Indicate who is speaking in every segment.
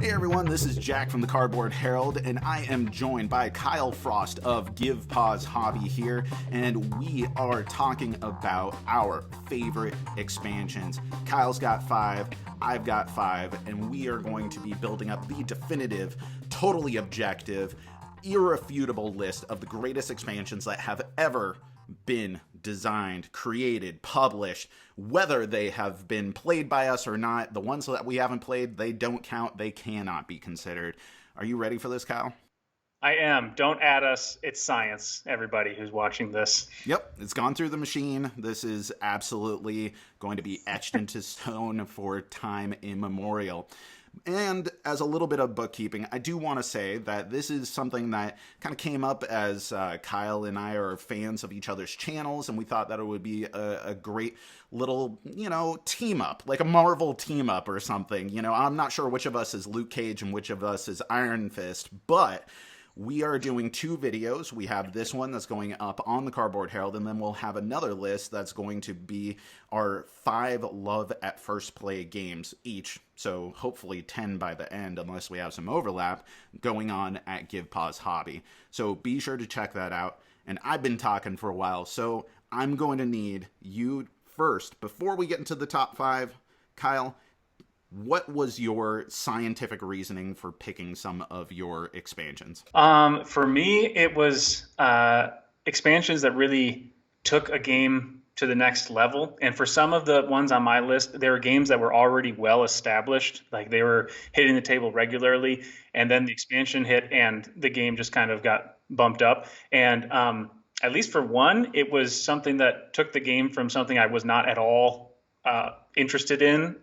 Speaker 1: Hey everyone, this is Jack from the Cardboard Herald, and I am joined by Kyle Frost of GIVEPAUSE Hobby here, and we are talking about our favorite expansions. Kyle's got 5, I've got 5, and we are going to be building up the definitive, totally objective, irrefutable list of the greatest expansions that have ever been designed, created, published, whether they have been played by us or not. The ones that we haven't played, they don't count. They cannot be considered. Are you ready for this, Kyle?
Speaker 2: I am. Don't add us. It's science, everybody who's watching this.
Speaker 1: Yep, it's gone through the machine. This is absolutely going to be etched into stone for time immemorial. And as a little bit of bookkeeping, I do want to say that this is something that kind of came up as Kyle and I are fans of each other's channels, and we thought that it would be a great little, team up, like a Marvel team up or something. I'm not sure which of us is Luke Cage and which of us is Iron Fist, but we are doing 2 videos. We have this one that's going up on the Cardboard Herald, and then we'll have another list that's going to be our 5 Love at First Play games each. So hopefully 10 by the end, unless we have some overlap, going on at GIVEPAUSE Hobby. So be sure to check that out. And I've been talking for a while, so I'm going to need you first. Before we get into the top 5, Kyle, what was your scientific reasoning for picking some of your expansions?
Speaker 2: For me, it was expansions that really took a game to the next level. And for some of the ones on my list, there were games that were already well established, like they were hitting the table regularly, and then the expansion hit and the game just kind of got bumped up. And at least for one, it was something that took the game from something I was not at all interested in.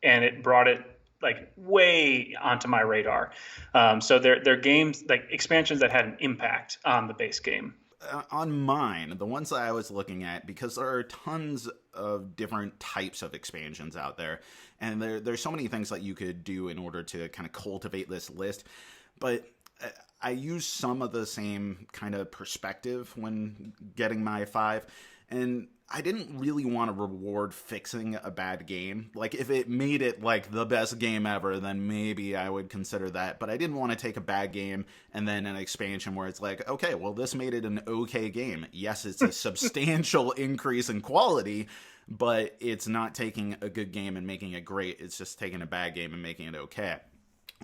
Speaker 2: And it brought it like way onto my radar. So they're games, like expansions that had an impact on the base game.
Speaker 1: On mine, the ones that I was looking at, because there are tons of different types of expansions out there, and there's so many things that you could do in order to kind of cultivate this list, but I use some of the same kind of perspective when getting my 5, and I didn't really want to reward fixing a bad game. Like, if it made it, like, the best game ever, then maybe I would consider that. But I didn't want to take a bad game and then an expansion where it's like, okay, well, this made it an okay game. Yes, it's a substantial increase in quality, but it's not taking a good game and making it great. It's just taking a bad game and making it okay.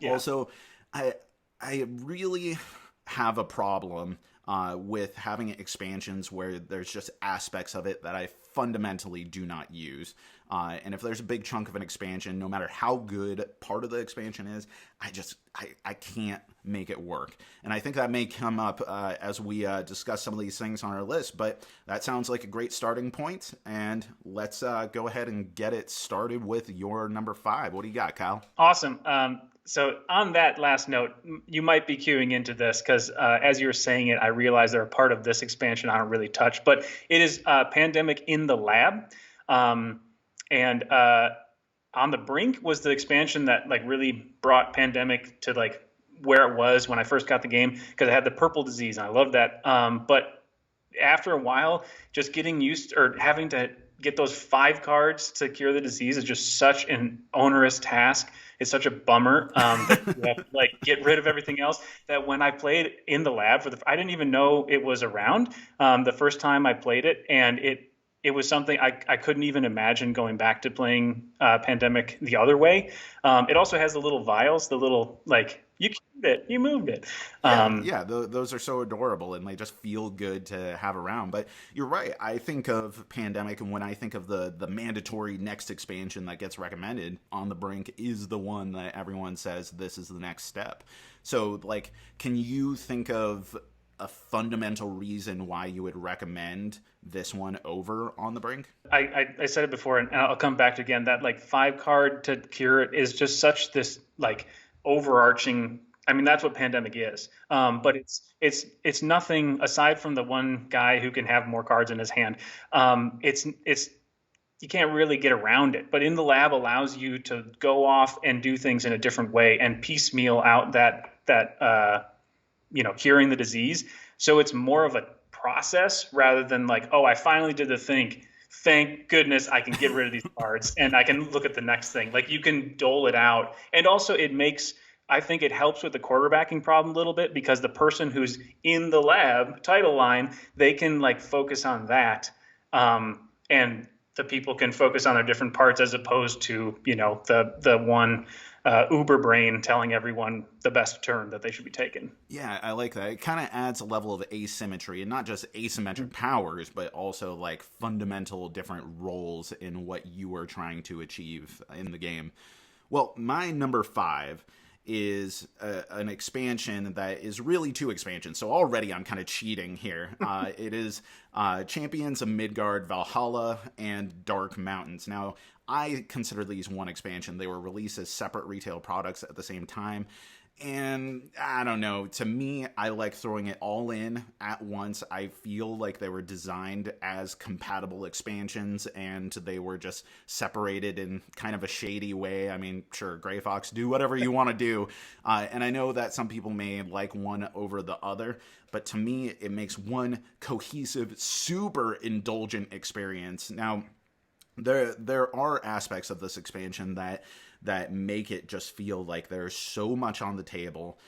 Speaker 1: Yeah. Also, I really have a problem with having expansions where there's just aspects of it that I fundamentally do not use. And if there's a big chunk of an expansion, no matter how good part of the expansion is, I can't make it work. And I think that may come up as we discuss some of these things on our list, but that sounds like a great starting point. And let's go ahead and get it started with your number 5. What do you got, Kyle?
Speaker 2: Awesome. So on that last note, you might be queuing into this because as you were saying it, I realized they're a part of this expansion I don't really touch, but it is Pandemic in the Lab. And On the Brink was the expansion that like really brought Pandemic to like where it was when I first got the game, because it had the purple disease and I loved that. But after a while, just getting used or having to get those 5 cards to cure the disease is just such an onerous task. It's such a bummer that you have to, like, get rid of everything else, that when I played in the lab I didn't even know it was around the first time I played it, and it was something I couldn't even imagine going back to playing Pandemic the other way. It also has the little vials, the little like you cured it, you moved it.
Speaker 1: Those are so adorable and they just feel good to have around. But you're right. I think of Pandemic, and when I think of the mandatory next expansion that gets recommended, On the Brink is the one that everyone says this is the next step. So, like, can you think of a fundamental reason why you would recommend this one over On the Brink?
Speaker 2: I said it before, and I'll come back to again, that like 5 card to cure it is just such this like overarching. I mean, that's what Pandemic is. But it's nothing aside from the one guy who can have more cards in his hand. It's you can't really get around it. But in the lab allows you to go off and do things in a different way and piecemeal out that curing the disease. So it's more of a process rather than like, oh, I finally did the thing. thank goodness I can get rid of these cards and I can look at the next thing. Like you can dole it out. And also I think it helps with the quarterbacking problem a little bit because the person who's in the lab title line, they can like focus on that. And the people can focus on their different parts as opposed to, the one uber brain telling everyone the best turn that they should be taking.
Speaker 1: Yeah, I like that. It kind of adds a level of asymmetry, and not just asymmetric powers, but also like fundamental different roles in what you are trying to achieve in the game. Well, my number 5 is an expansion that is really 2 expansions. So already I'm kind of cheating here. It is Champions of Midgard, Valhalla, and Dark Mountains. Now, I consider these one expansion. They were released as separate retail products at the same time. And I don't know, to me, I like throwing it all in at once. I feel like they were designed as compatible expansions and they were just separated in kind of a shady way. I mean, sure, Gray Fox, do whatever you want to do. And I know that some people may like one over the other, but to me, it makes one cohesive, super indulgent experience. Now, there are aspects of this expansion that make it just feel like there's so much on the table.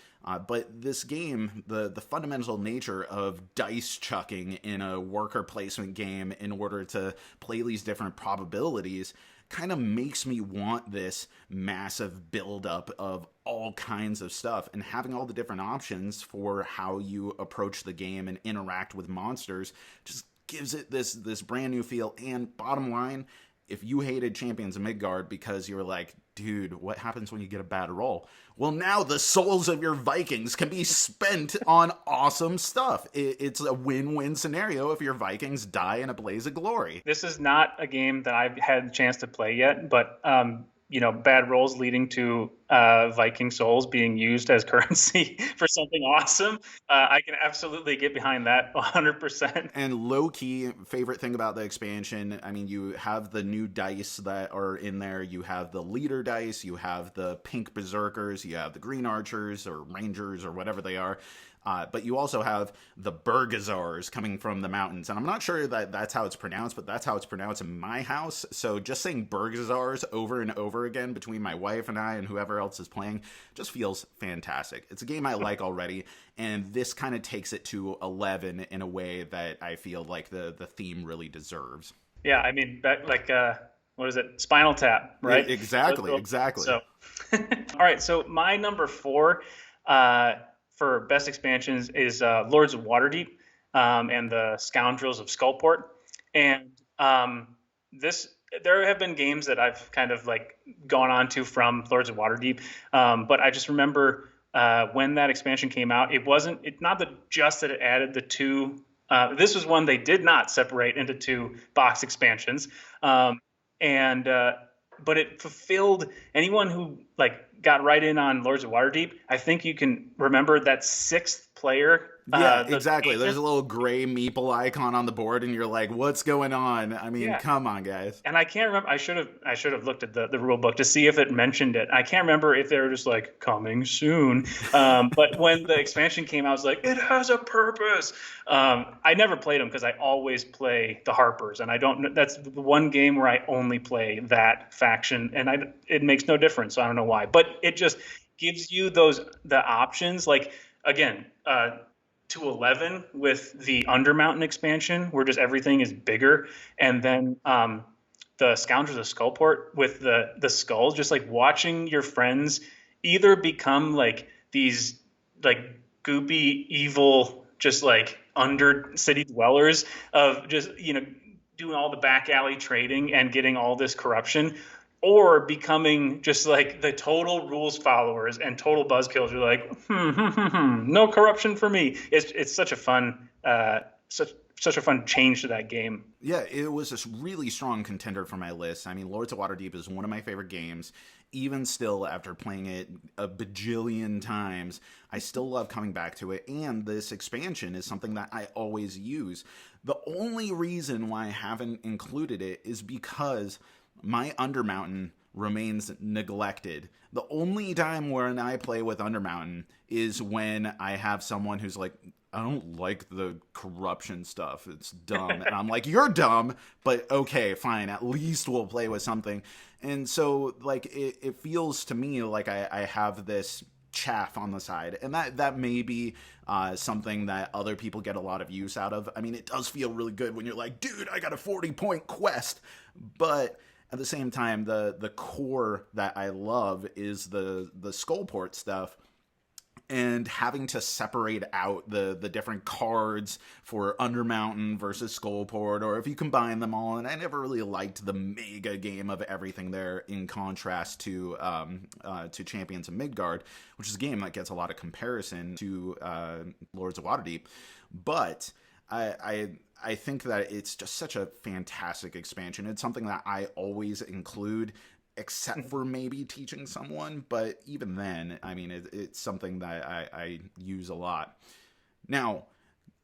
Speaker 1: But this game, the fundamental nature of dice chucking in a worker placement game in order to play these different probabilities kind of makes me want this massive buildup of all kinds of stuff, and having all the different options for how you approach the game and interact with monsters just gives it this brand new feel. And bottom line, if you hated Champions of Midgard because you were like, dude, what happens when you get a bad roll? Well, now the souls of your Vikings can be spent on awesome stuff. It's a win-win scenario if your Vikings die in a blaze of glory.
Speaker 2: This is not a game that I've had a chance to play yet, but bad rolls leading to Viking souls being used as currency for something awesome. I can absolutely get behind that 100%.
Speaker 1: And low-key, favorite thing about the expansion, I mean, you have the new dice that are in there. You have the leader dice, you have the pink berserkers, you have the green archers or rangers or whatever they are. But you also have the Burgazars coming from the mountains. And I'm not sure that that's how it's pronounced, but that's how it's pronounced in my house. So just saying Burgazars over and over again between my wife and I and whoever else is playing just feels fantastic. It's a game I like already, and this kind of takes it to 11 in a way that I feel like the theme really deserves.
Speaker 2: Yeah, I mean, what is it? Spinal Tap, right?
Speaker 1: Yeah, exactly.
Speaker 2: So, all right, so my number 4 for best expansions is Lords of Waterdeep and the Scoundrels of Skullport. And there have been games that I've kind of like gone on to from Lords of Waterdeep, but I just remember when that expansion came out, it's not just that it added the 2. This was one they did not separate into 2 box expansions, but it fulfilled anyone who got right in on Lords of Waterdeep. I think you can remember that 6th player.
Speaker 1: Yeah, exactly. There's a little gray meeple icon on the board, and you're like, "What's going on?" I mean, Come on, guys.
Speaker 2: And I can't remember. I should have looked at the rule book to see if it mentioned it. I can't remember if they were just like coming soon. But when the expansion came out, I was like, "It has a purpose." I never played them because I always play the Harpers, and I don't. That's the one game where I only play that faction, and it makes no difference. So I don't know why, but it just gives you the options. Like again. To 11 with the Undermountain expansion, where just everything is bigger, and then the Scoundrels of Skullport with the skulls, just like watching your friends either become like these like goopy, evil, just like under city dwellers of just doing all the back alley trading and getting all this corruption, or becoming just like the total rules followers and total buzzkills. You're like, no corruption for me. It's such a fun, such a fun change to that game.
Speaker 1: Yeah, it was a really strong contender for my list. I mean, Lords of Waterdeep is one of my favorite games. Even still, after playing it a bajillion times, I still love coming back to it. And this expansion is something that I always use. The only reason why I haven't included it is because my Undermountain remains neglected. The only time when I play with Undermountain is when I have someone who's like, I don't like the corruption stuff. It's dumb. And I'm like, you're dumb, but okay, fine. At least we'll play with something. And so, like, it feels to me like I have this chaff on the side. And that may be something that other people get a lot of use out of. I mean, it does feel really good when you're like, dude, I got a 40-point quest. But at the same time, the core that I love is the Skullport stuff. And having to separate out the different cards for Undermountain versus Skullport, or if you combine them all. And I never really liked the mega game of everything there, in contrast to Champions of Midgard, which is a game that gets a lot of comparison to Lords of Waterdeep. But I think that it's just such a fantastic expansion. It's something that I always include, except for maybe teaching someone. But even then, I mean, it's something that I use a lot. Now,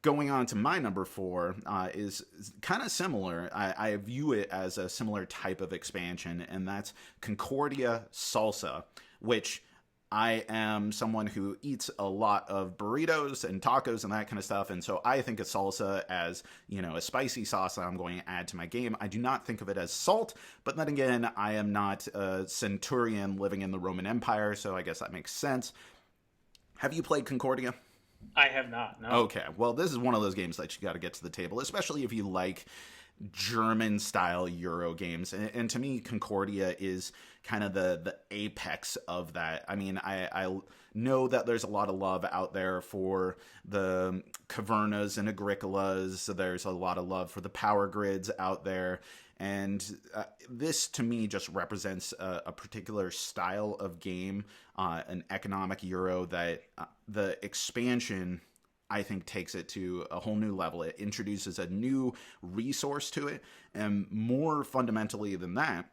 Speaker 1: going on to my number 4 is kind of similar. I view it as a similar type of expansion, and that's Concordia Salsa, which I am someone who eats a lot of burritos and tacos and that kind of stuff, and so I think of salsa as, you know, a spicy sauce that I'm going to add to my game. I do not think of it as salt, but then again, I am not a centurion living in the Roman Empire, so I guess that makes sense. Have you played Concordia?
Speaker 2: I have not, no.
Speaker 1: Okay, well, this is one of those games that you got to get to the table, especially if you like German-style Euro games. And to me, Concordia is kind of the apex of that. I mean, I know that there's a lot of love out there for the Cavernas and Agricolas. There's a lot of love for the power grids out there. And this, to me, just represents a particular style of game, an economic Euro that the expansion, I think, takes it to a whole new level. It introduces a new resource to it, and more fundamentally than that,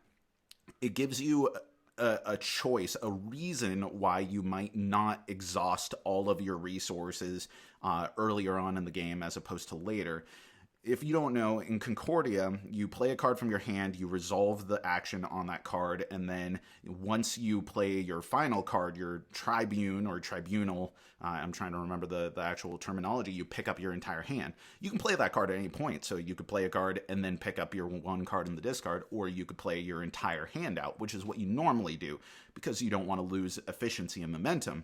Speaker 1: it gives you a choice, a reason why you might not exhaust all of your resources earlier on in the game as opposed to later. If you don't know, in Concordia, you play a card from your hand, you resolve the action on that card, and then once you play your final card, your tribune or tribunal, I'm trying to remember the actual terminology, you pick up your entire hand. You can play that card at any point, so you could play a card and then pick up your one card in the discard, or you could play your entire hand out, which is what you normally do, because you don't want to lose efficiency and momentum.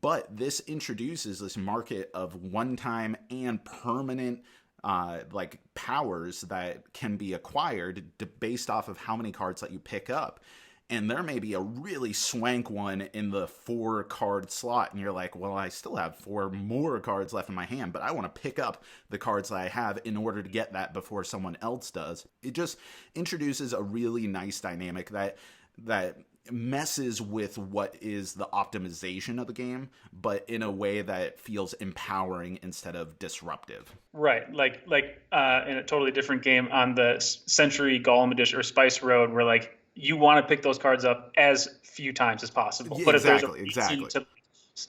Speaker 1: But this introduces this market of one-time and permanent like powers that can be acquired based off of how many cards that you pick up. And there may be a really swank one in the 4-card slot, and you're like, well, I still have 4 more cards left in my hand, but I want to pick up the cards that I have in order to get that before someone else does. It just introduces a really nice dynamic that messes with what is the optimization of the game, but in a way that feels empowering instead of disruptive.
Speaker 2: Right, like in a totally different game on the Century Golem Edition or Spice Road, where like you want to pick those cards up as few times as possible. But if there's a reason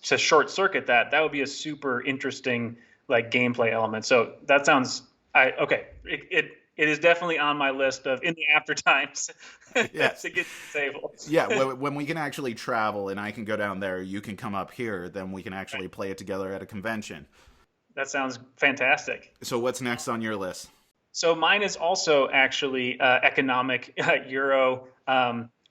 Speaker 2: to short circuit that would be a super interesting like gameplay element. So that sounds okay. It is definitely on my list of in the after times
Speaker 1: yes.
Speaker 2: to get to the table.
Speaker 1: Yeah, when we can actually travel and I can go down there, you can come up here, then we can actually play it together at a convention.
Speaker 2: That sounds fantastic.
Speaker 1: So what's next on your list?
Speaker 2: So mine is also actually economic Euro,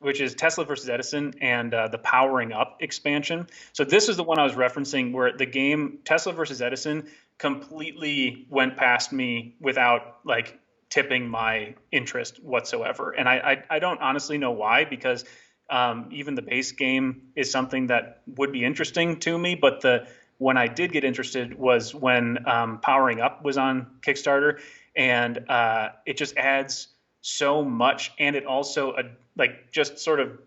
Speaker 2: which is Tesla versus Edison and the Powering Up expansion. So this is the one I was referencing where the game Tesla versus Edison completely went past me without like tipping my interest whatsoever. And I don't honestly know why, because even the base game is something that would be interesting to me. But when I did get interested was when Powering Up was on Kickstarter, and it just adds so much. And it also just sort of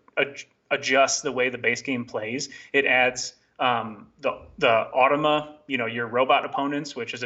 Speaker 2: adjusts the way the base game plays. It adds the automa, your robot opponents, which is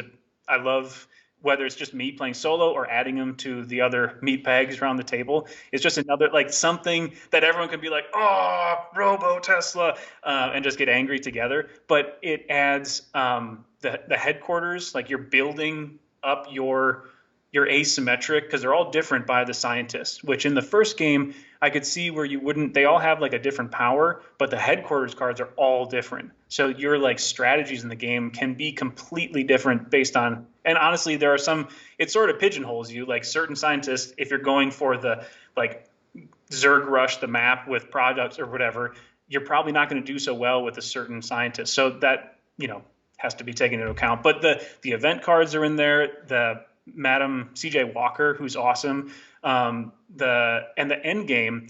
Speaker 2: I love. Whether it's just me playing solo or adding them to the other meat bags around the table, it's just another like something that everyone can be like, oh, Robo Tesla, and just get angry together. But it adds the headquarters, like you're building up your you're asymmetric because they're all different by the scientists, which in the first game, I could see where you wouldn't, they all have like a different power, but the headquarters cards are all different. So your like strategies in the game can be completely different based on, and honestly, there are some, it sort of pigeonholes you, like certain scientists, if you're going for the like Zerg rush the map with products or whatever, you're probably not going to do so well with a certain scientist. So that, has to be taken into account. But the event cards are in there. The Madam CJ Walker, who's awesome. The end game,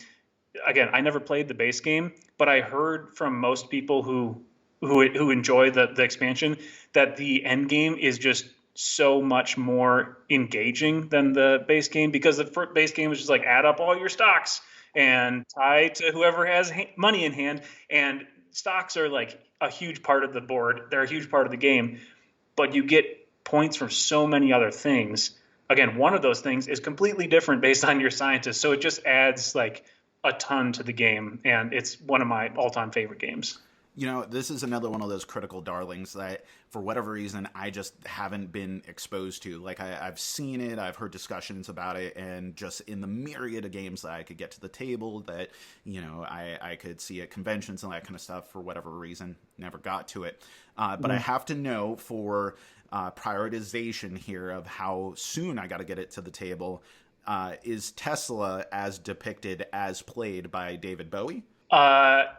Speaker 2: again, I never played the base game, but I heard from most people who enjoy the expansion that the end game is just so much more engaging than the base game, because the base game is just like add up all your stocks and tie to whoever has money in hand. And stocks are like a huge part of the board. They're a huge part of the game, but you get points from so many other things. Again, one of those things is completely different based on your scientist. So it just adds like a ton to the game. And it's one of my all-time favorite games.
Speaker 1: This is another one of those critical darlings that, for whatever reason, I just haven't been exposed to. Like, I've seen it, I've heard discussions about it, and just in the myriad of games that I could get to the table that, I could see at conventions and that kind of stuff, for whatever reason, never got to it. But I have to know for prioritization here of how soon I got to get it to the table, is Tesla as depicted, as played by David Bowie?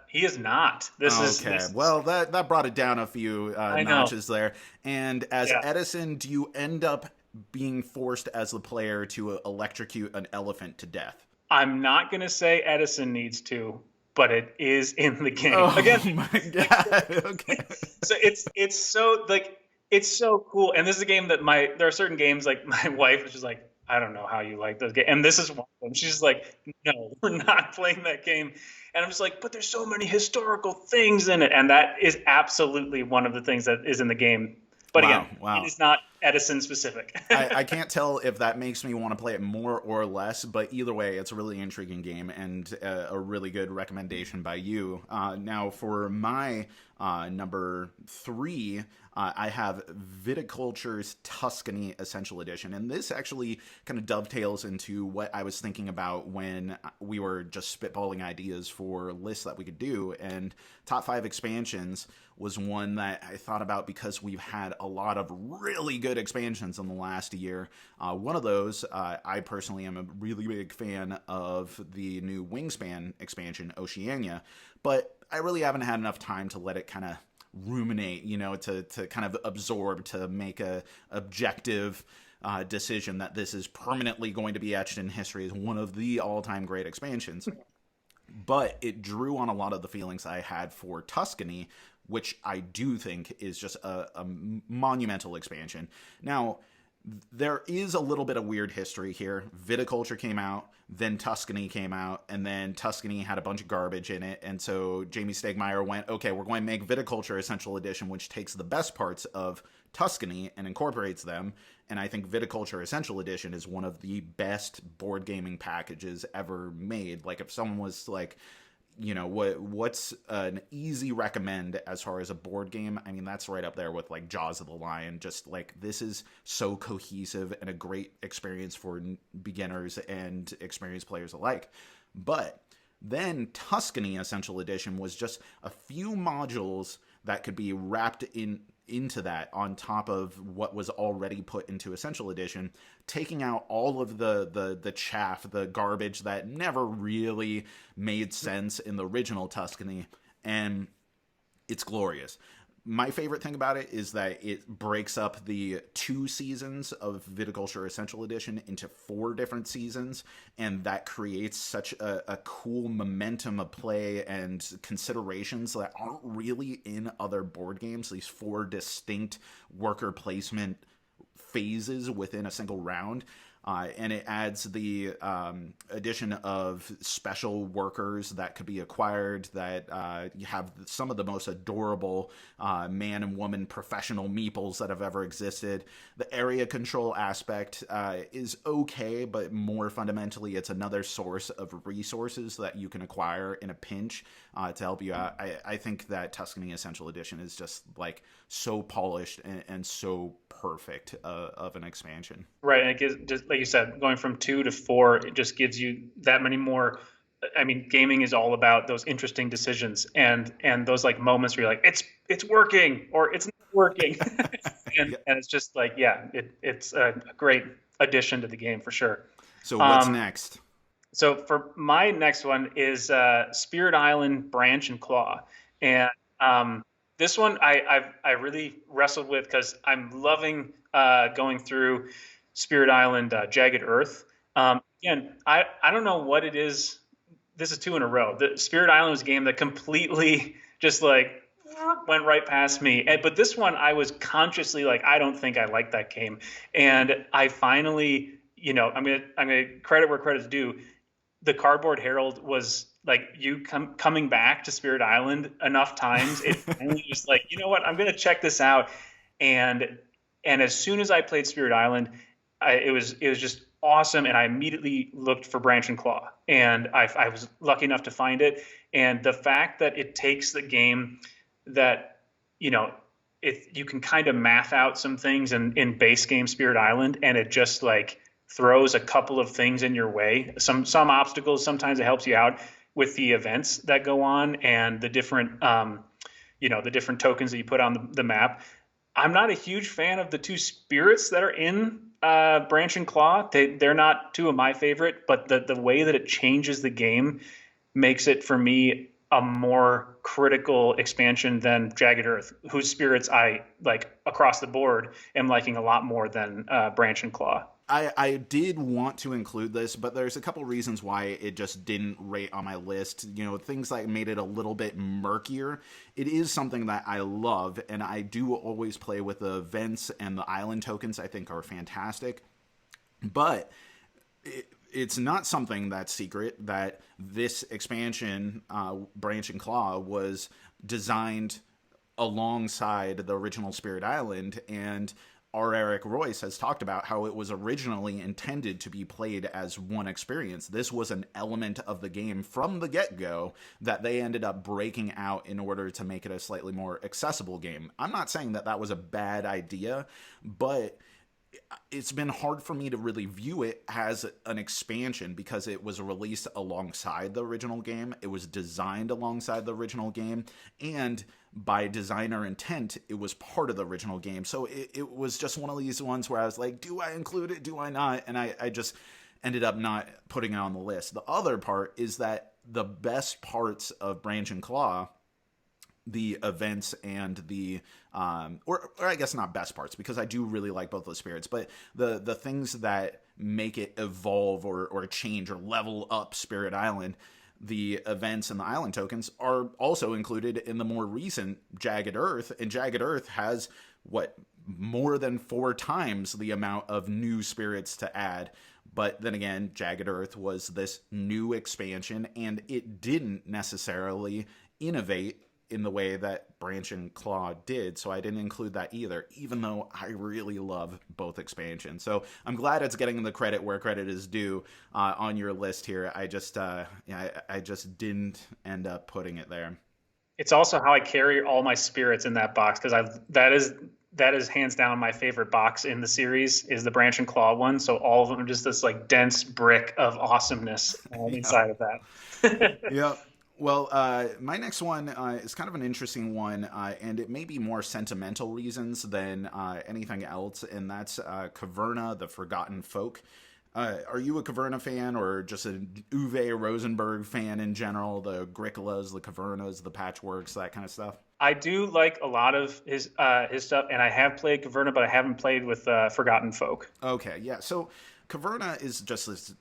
Speaker 2: He is not. This
Speaker 1: well, that brought it down a few notches there. And as Edison, do you end up being forced as the player to electrocute an elephant to death?
Speaker 2: I'm not going to say Edison needs to, but it is in the game.
Speaker 1: Oh,
Speaker 2: again,
Speaker 1: my God. Okay.
Speaker 2: So it's so like, it's so cool. And this is a game that there are certain games, like my wife is just like, I don't know how you like those games. And this is one of them. She's like, no, we're not playing that game. And I'm just like, but there's so many historical things in it. And that is absolutely one of the things that is in the game. But again, it is not Edison specific.
Speaker 1: I can't tell if that makes me want to play it more or less, but either way, it's a really intriguing game and a really good recommendation by you. Now, for my number 3, I have Viticulture's Tuscany Essential Edition, and this actually kind of dovetails into what I was thinking about when we were just spitballing ideas for lists that we could do, and Top 5 Expansions was one that I thought about because we've had a lot of really good expansions in the last year. One of those, I personally am a really big fan of the new Wingspan expansion, Oceania, but I really haven't had enough time to let it kind of ruminate, to kind of absorb, to make a objective decision that this is permanently going to be etched in history as one of the all-time great expansions. But it drew on a lot of the feelings I had for Tuscany, which I do think is just a monumental expansion. Now, there is a little bit of weird history here. Viticulture came out, then Tuscany came out, and then Tuscany had a bunch of garbage in it. And so Jamie Stegmaier went, okay, we're going to make Viticulture Essential Edition, which takes the best parts of Tuscany and incorporates them. And I think Viticulture Essential Edition is one of the best board gaming packages ever made. Like, if someone was like, what's an easy recommend as far as a board game? I mean, that's right up there with like Jaws of the Lion. Just like, this is so cohesive and a great experience for beginners and experienced players alike. But then Tuscany Essential Edition was just a few modules that could be wrapped into that on top of what was already put into Essential Edition, taking out all of the chaff, the garbage that never really made sense in the original Tuscany, and it's glorious. My favorite thing about it is that it breaks up the 2 seasons of Viticulture Essential Edition into 4 different seasons, and that creates such a cool momentum of play and considerations that aren't really in other board games. These 4 distinct worker placement phases within a single round. And it adds the addition of special workers that could be acquired that you have some of the most adorable man and woman professional meeples that have ever existed. The area control aspect is okay, but more fundamentally, it's another source of resources that you can acquire in a pinch to help you out. I think that Tuscany Essential Edition is just like so polished and so perfect of an expansion.
Speaker 2: Right, and it gives, just like you said, going from 2 to 4, it just gives you that many more. I mean, gaming is all about those interesting decisions and those like moments where you're like, it's working or it's not working, and it's just like, yeah, it's a great addition to the game for sure.
Speaker 1: So what's next?
Speaker 2: So for my next one is Spirit Island Branch and Claw, and this one I really wrestled with because I'm loving going through Spirit Island Jagged Earth. Again, I don't know what it is. This is 2 in a row. The Spirit Island was a game that completely just like went right past me. But this one, I was consciously like, I don't think I like that game. And I finally, I'm gonna credit where credit's due. The Cardboard Herald was like you coming back to Spirit Island enough times. It finally was like, you know what? I'm gonna check this out. And as soon as I played Spirit Island, it was just awesome, and I immediately looked for Branch and Claw, and I was lucky enough to find it. And the fact that it takes the game that you can kind of math out some things in base game Spirit Island, and it just like throws a couple of things in your way, some obstacles. Sometimes it helps you out with the events that go on and the different the different tokens that you put on the map. I'm not a huge fan of the 2 spirits that are in Branch and Claw. They're not 2 of my favorite, but the way that it changes the game makes it, for me, a more critical expansion than Jagged Earth, whose spirits I like across the board am liking a lot more than Branch and Claw.
Speaker 1: I did want to include this, but there's a couple reasons why it just didn't rate on my list. Things like made it a little bit murkier. It is something that I love, and I do always play with the events and the island tokens. I think are fantastic. But it's not something that's secret that this expansion, Branch and Claw, was designed alongside the original Spirit Island, and R. Eric Royce has talked about how it was originally intended to be played as one experience. This was an element of the game from the get-go that they ended up breaking out in order to make it a slightly more accessible game. I'm not saying that that was a bad idea, but it's been hard for me to really view it as an expansion because it was released alongside the original game. It was designed alongside the original game, and by designer intent, it was part of the original game. So it was just one of these ones where I was like, do I include it? Do I not? And I just ended up not putting it on the list. The other part is that the best parts of Branch and Claw, the events and the or I guess not best parts, because I do really like both those spirits, but the things that make it evolve or change or level up Spirit Island, the events and the island tokens, are also included in the more recent Jagged Earth, and Jagged Earth has more than 4 times the amount of new spirits to add. But then again, Jagged Earth was this new expansion, and it didn't necessarily innovate in the way that Branch and Claw did, so I didn't include that either, even though I really love both expansions. So I'm glad it's getting the credit where credit is due on your list here. I just didn't end up putting it there.
Speaker 2: It's also how I carry all my spirits in that box, because that is hands down my favorite box in the series, is the Branch and Claw one. So all of them are just this like dense brick of awesomeness inside of that.
Speaker 1: Yep. Well, my next one is kind of an interesting one, and it may be more sentimental reasons than anything else, and that's Caverna, the Forgotten Folk. Are you a Caverna fan, or just an Uwe Rosenberg fan in general? The Agricolas, the Cavernas, the Patchworks, that kind of stuff?
Speaker 2: I do like a lot of his stuff, and I have played Caverna, but I haven't played with Forgotten Folk.
Speaker 1: Okay, yeah. So Caverna is just this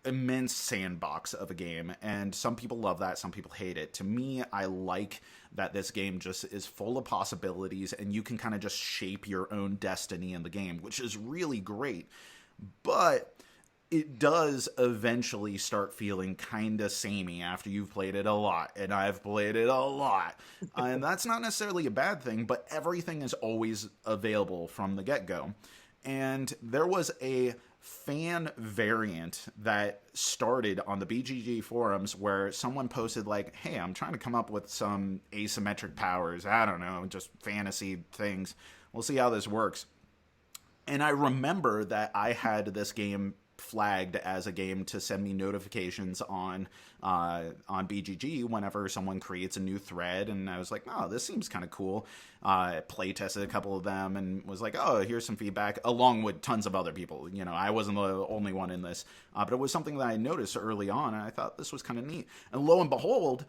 Speaker 1: immense sandbox of a game, and some people love that, some people hate it. To me, I like that this game just is full of possibilities, and you can kind of just shape your own destiny in the game, which is really great. But it does eventually start feeling kind of samey after you've played it a lot, and I've played it a lot. And that's not necessarily a bad thing, but everything is always available from the get-go. And there was a fan variant that started on the BGG forums where someone posted like, hey, I'm trying to come up with some asymmetric powers. I don't know, just fantasy things. We'll see how this works. And I remember that I had this game flagged as a game to send me notifications on BGG whenever someone creates a new thread, and I was like, oh, this seems kind of cool. Play tested a couple of them and was like, oh, here's some feedback, along with tons of other people. You know, I wasn't the only one in this, but it was something that I noticed early on, and I thought this was kind of neat. And lo and behold,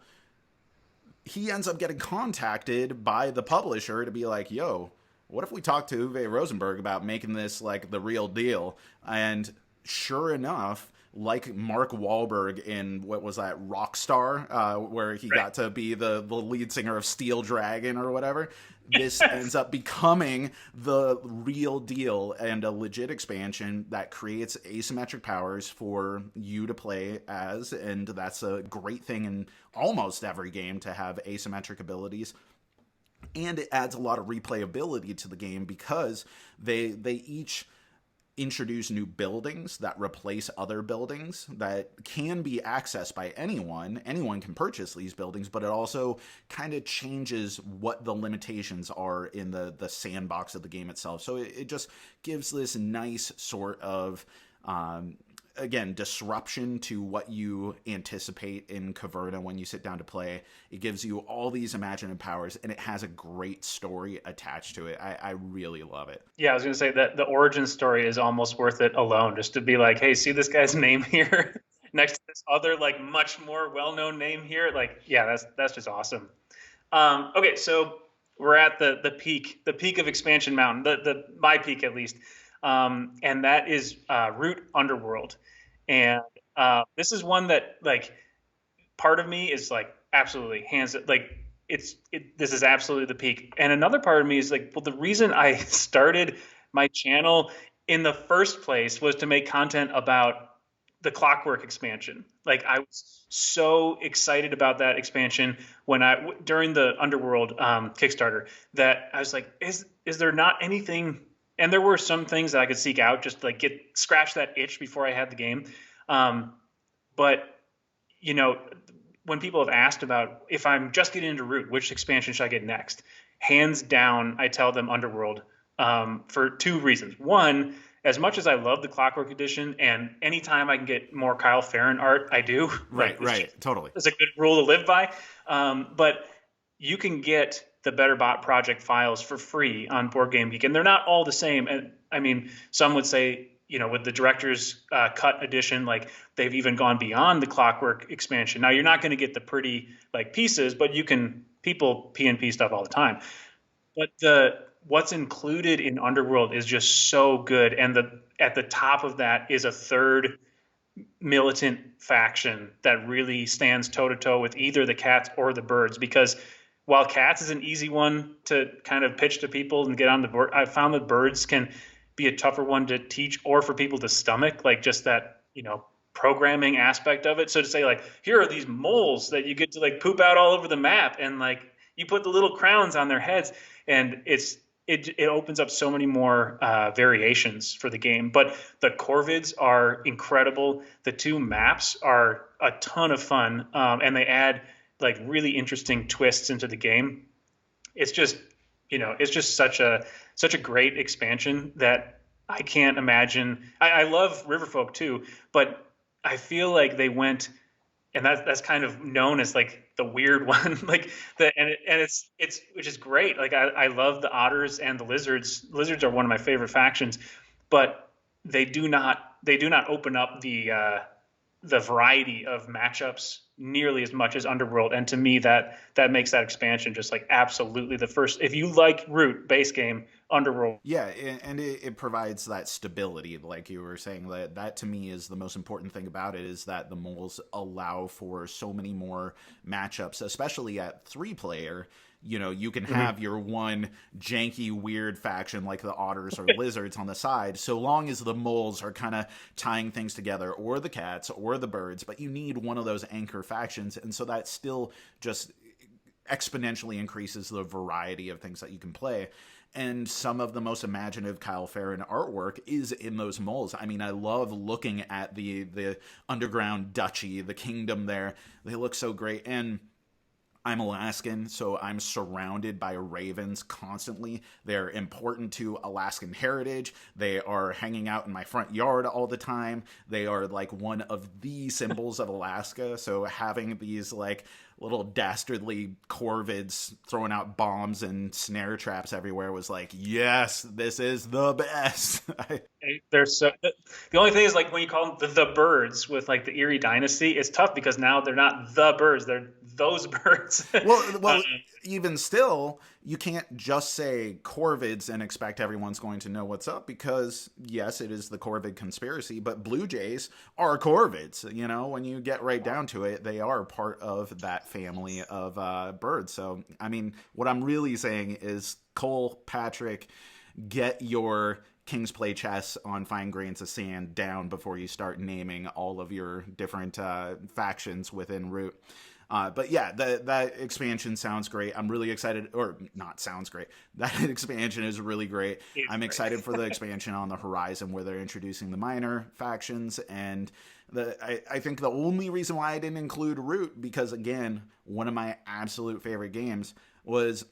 Speaker 1: he ends up getting contacted by the publisher to be like, yo, what if we talk to Uwe Rosenberg about making this like the real deal? And sure enough, like Mark Wahlberg in, what was that, Rockstar, where he got to be the lead singer of Steel Dragon or whatever, this ends up becoming the real deal and a legit expansion that creates asymmetric powers for you to play as, and that's a great thing in almost every game to have asymmetric abilities. And it adds a lot of replayability to the game because they each introduce new buildings that replace other buildings that can be accessed by anyone. Anyone can purchase these buildings, but it also kind of changes what the limitations are in the sandbox of the game itself. So it just gives this nice sort of again, disruption to what you anticipate in Caverna when you sit down to play. It gives you all these imaginative powers, and it has a great story attached to it. I really love it.
Speaker 2: Yeah, I was going to say that the origin story is almost worth it alone, just to be like, hey, see this guy's name here next to this other, like, much more well-known name here? Like, yeah, that's just awesome. Okay, so we're at the peak of Expansion Mountain, my peak at least. And that is Root Underworld. And this is one that, like, part of me is like, absolutely, hands, like, this is absolutely the peak. And another part of me is like, well, the reason I started my channel in the first place was to make content about the Clockwork expansion. Like, I was so excited about that expansion during the Underworld Kickstarter, that I was like, is there not anything? And there were some things that I could seek out just to, like, scratch that itch before I had the game. But, you know, when people have asked about, if I'm just getting into Root, which expansion should I get next? Hands down, I tell them Underworld, for two reasons. One, as much as I love the Clockwork Edition, and anytime I can get more Kyle Farron art, I do.
Speaker 1: Right, totally.
Speaker 2: It's a good rule to live by. But you can get the Better Bot Project files for free on Board Game Geek, and they're not all the same. And I mean, some would say, you know, with the director's cut edition, like, they've even gone beyond the Clockwork expansion. Now, you're not going to get the pretty, like, pieces, but people PNP stuff all the time. But what's included in Underworld is just so good, and at the top of that is a third militant faction that really stands toe to toe with either the cats or the birds, because while cats is an easy one to kind of pitch to people and get on the board, I found that birds can be a tougher one to teach or for people to stomach, like, just that, you know, programming aspect of it. So to say, like, here are these moles that you get to, like, poop out all over the map, and, like, you put the little crowns on their heads, and it opens up so many more variations for the game. But the Corvids are incredible. The two maps are a ton of fun, and they add, like, really interesting twists into the game. It's just, you know, it's just such a great expansion that I can't imagine. I love Riverfolk too, but I feel like they went, and that's kind of known as, like, the weird one, like, it's which is great. Like, I love the otters and the lizards. Lizards are one of my favorite factions, but they do not open up the variety of matchups nearly as much as Underworld. And to me, that makes that expansion just, like, absolutely the first. If you like Root base game, Underworld.
Speaker 1: Yeah, and it provides that stability, like you were saying. That to me is the most important thing about it, is that the moles allow for so many more matchups, especially at 3-player. You know, you can have your one janky, weird faction like the otters or lizards on the side, so long as the moles are kind of tying things together, or the cats, or the birds, but you need one of those anchor factions, and so that still just exponentially increases the variety of things that you can play. And some of the most imaginative Kyle Farron artwork is in those moles. I mean, I love looking at the underground duchy, the kingdom there. They look so great. And I'm Alaskan, so I'm surrounded by ravens constantly. They're important to Alaskan heritage. They are hanging out in my front yard all the time. They are like one of the symbols of Alaska. So having these like little dastardly corvids throwing out bombs and snare traps everywhere was like, yes, this is the best.
Speaker 2: They're so. The only thing is, like, when you call them the birds with like the Erie Dynasty, it's tough because now they're not the birds; they're those birds.
Speaker 1: Well, even still, you can't just say corvids and expect everyone's going to know what's up, because yes, it is the corvid conspiracy, but blue jays are corvids. You know, when you get right down to it, they are part of that family of birds. So, I mean, what I'm really saying is, Cole, Patrick, get your King's Play chess on fine grains of sand down before you start naming all of your different factions within Root. But yeah, that expansion sounds great. I'm really excited, or not sounds great. That expansion is really great. I'm excited for the expansion on the horizon where they're introducing the minor factions. And I think the only reason why I didn't include Root, because again, one of my absolute favorite games, was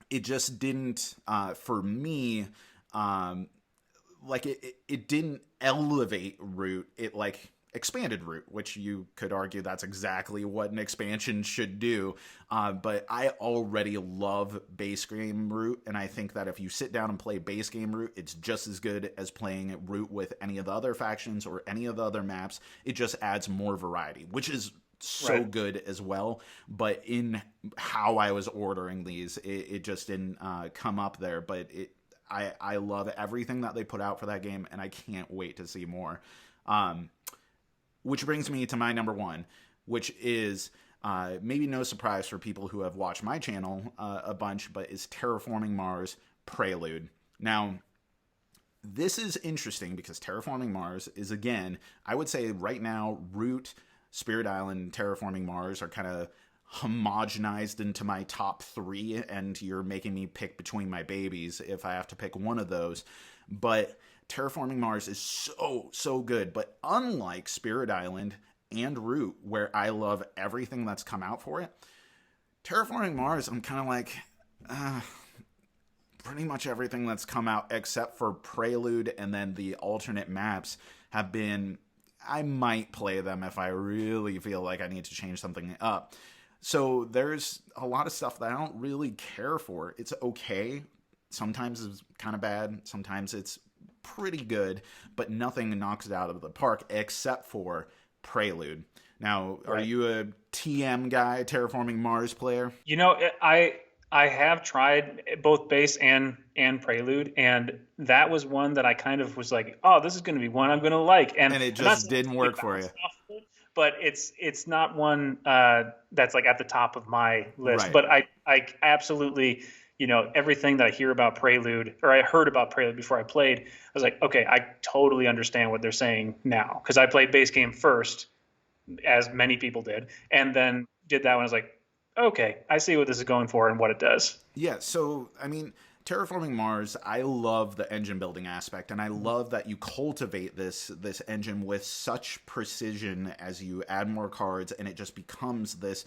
Speaker 1: it just didn't, for me, like it didn't elevate Root. It like expanded Root, which you could argue that's exactly what an expansion should do. But I already love base game Root, and I think that if you sit down and play base game Root, it's just as good as playing Root with any of the other factions or any of the other maps. It just adds more variety, which is so good as well. But in how I was ordering these, it just didn't come up there. But I love everything that they put out for that game, and I can't wait to see more. Which brings me to my number one, which is maybe no surprise for people who have watched my channel a bunch, but is Terraforming Mars Prelude. Now, this is interesting because Terraforming Mars is, again, I would say right now, Root, Spirit Island, Terraforming Mars are kind of homogenized into my top 3, and you're making me pick between my babies if I have to pick one of those. But Terraforming Mars is so good. But unlike Spirit Island and Root, where I love everything that's come out for it, Terraforming Mars, I'm kind of like, pretty much everything that's come out except for Prelude and then the alternate maps have been, I might play them if I really feel like I need to change something up. So there's a lot of stuff that I don't really care for. It's okay. Sometimes it's kind of bad. Sometimes it's pretty good, but nothing knocks it out of the park except for Prelude. Now, are you a TM guy, Terraforming Mars player?
Speaker 2: You know, I have tried both base and Prelude, and that was one that I kind of was like, oh, this is going to be one I'm going to like, and
Speaker 1: it just didn't work for you.
Speaker 2: But it's not one that's like at the top of my list. But I absolutely, you know, everything that I hear about Prelude, or I heard about Prelude before I played, I was like, okay, I totally understand what they're saying now, because I played base game first, as many people did, and then did that one. I was like, okay, I see what this is going for and what it does.
Speaker 1: Yeah, so, I mean, Terraforming Mars, I love the engine building aspect, and I love that you cultivate this engine with such precision as you add more cards, and it just becomes this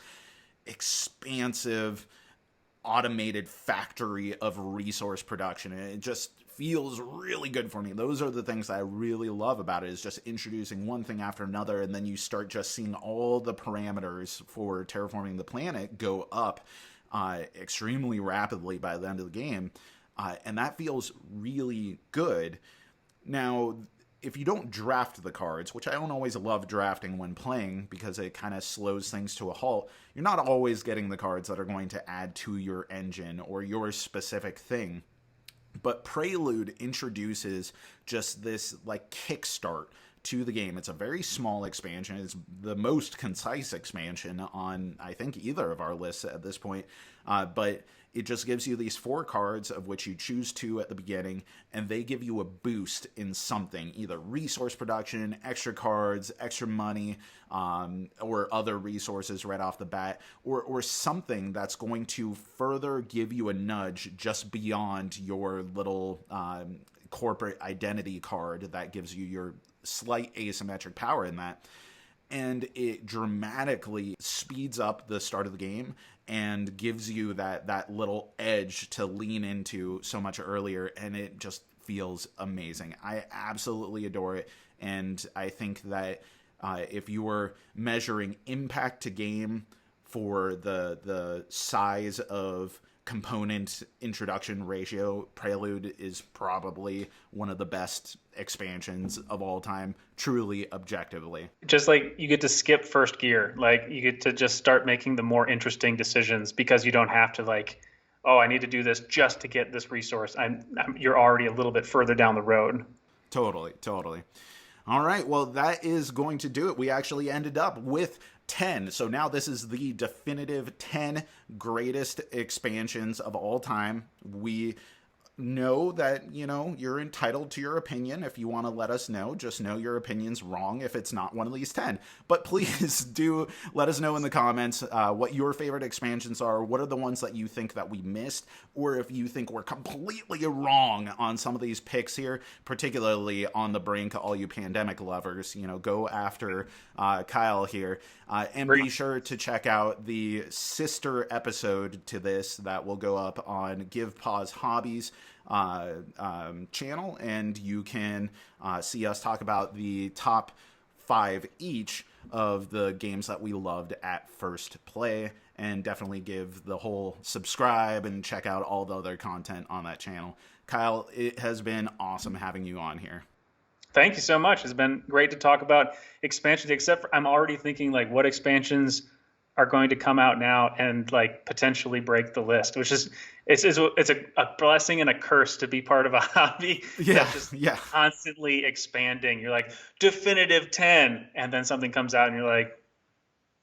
Speaker 1: expansive, automated factory of resource production, and it just feels really good for me. Those are the things that I really love about it, is just introducing one thing after another, and then you start just seeing all the parameters for terraforming the planet go up extremely rapidly by the end of the game, and that feels really good. Now, if you don't draft the cards, which I don't always love drafting when playing because it kind of slows things to a halt, you're not always getting the cards that are going to add to your engine or your specific thing. But Prelude introduces just this like kickstart to the game. It's a very small expansion. It's the most concise expansion on, I think, either of our lists at this point. But it just gives you these 4 cards, of which you choose 2 at the beginning, and they give you a boost in something, either resource production, extra cards, extra money, or other resources right off the bat, or something that's going to further give you a nudge just beyond your little corporate identity card that gives you your slight asymmetric power in that. And it dramatically speeds up the start of the game and gives you that little edge to lean into so much earlier, and it just feels amazing. I absolutely adore it, and I think that if you were measuring impact to game for the size of component introduction ratio, Prelude is probably one of the best expansions of all time, truly objectively.
Speaker 2: Just like you get to skip first gear, like you get to just start making the more interesting decisions because you don't have to like, oh, I need to do this just to get this resource. You're already a little bit further down the road.
Speaker 1: Totally. All right, well, that is going to do it. We actually ended up with 10. So now this is the definitive 10 greatest expansions of all time. We know that, you're entitled to your opinion. If you want to let us know, just know your opinion's wrong if it's not one of these 10. But please do let us know in the comments what your favorite expansions are. What are the ones that you think that we missed? Or if you think we're completely wrong on some of these picks here, particularly on the brink, all you pandemic lovers, go after Kyle here. And be sure to check out the sister episode to this that will go up on GivePauSE Hobbies channel, and you can see us talk about the top 5 each of the games that we loved at first play, and definitely give the whole subscribe and check out all the other content on that channel. Kyle, it has been awesome having you on here.
Speaker 2: Thank you so much. It's been great to talk about expansions, except for I'm already thinking like what expansions are going to come out now and like potentially break the list, which is it's a blessing and a curse to be part of a hobby that's just constantly expanding. You're like definitive 10, and then something comes out and you're like,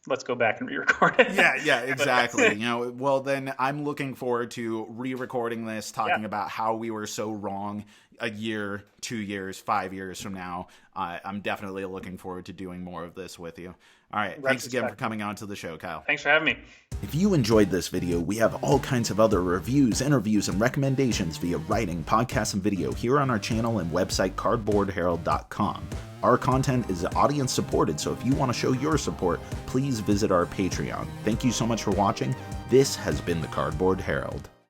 Speaker 2: let's go back and re-record it.
Speaker 1: Yeah, exactly. Well, then I'm looking forward to re-recording this, talking about how we were so wrong a year, 2 years, 5 years from now. I'm definitely looking forward to doing more of this with you. All right. Thanks again for coming on to the show, Kyle.
Speaker 2: Thanks for having me.
Speaker 1: If you enjoyed this video, we have all kinds of other reviews, interviews, and recommendations via writing, podcasts, and video here on our channel and website, cardboardherald.com. Our content is audience supported, so if you want to show your support, please visit our Patreon. Thank you so much for watching. This has been the Cardboard Herald.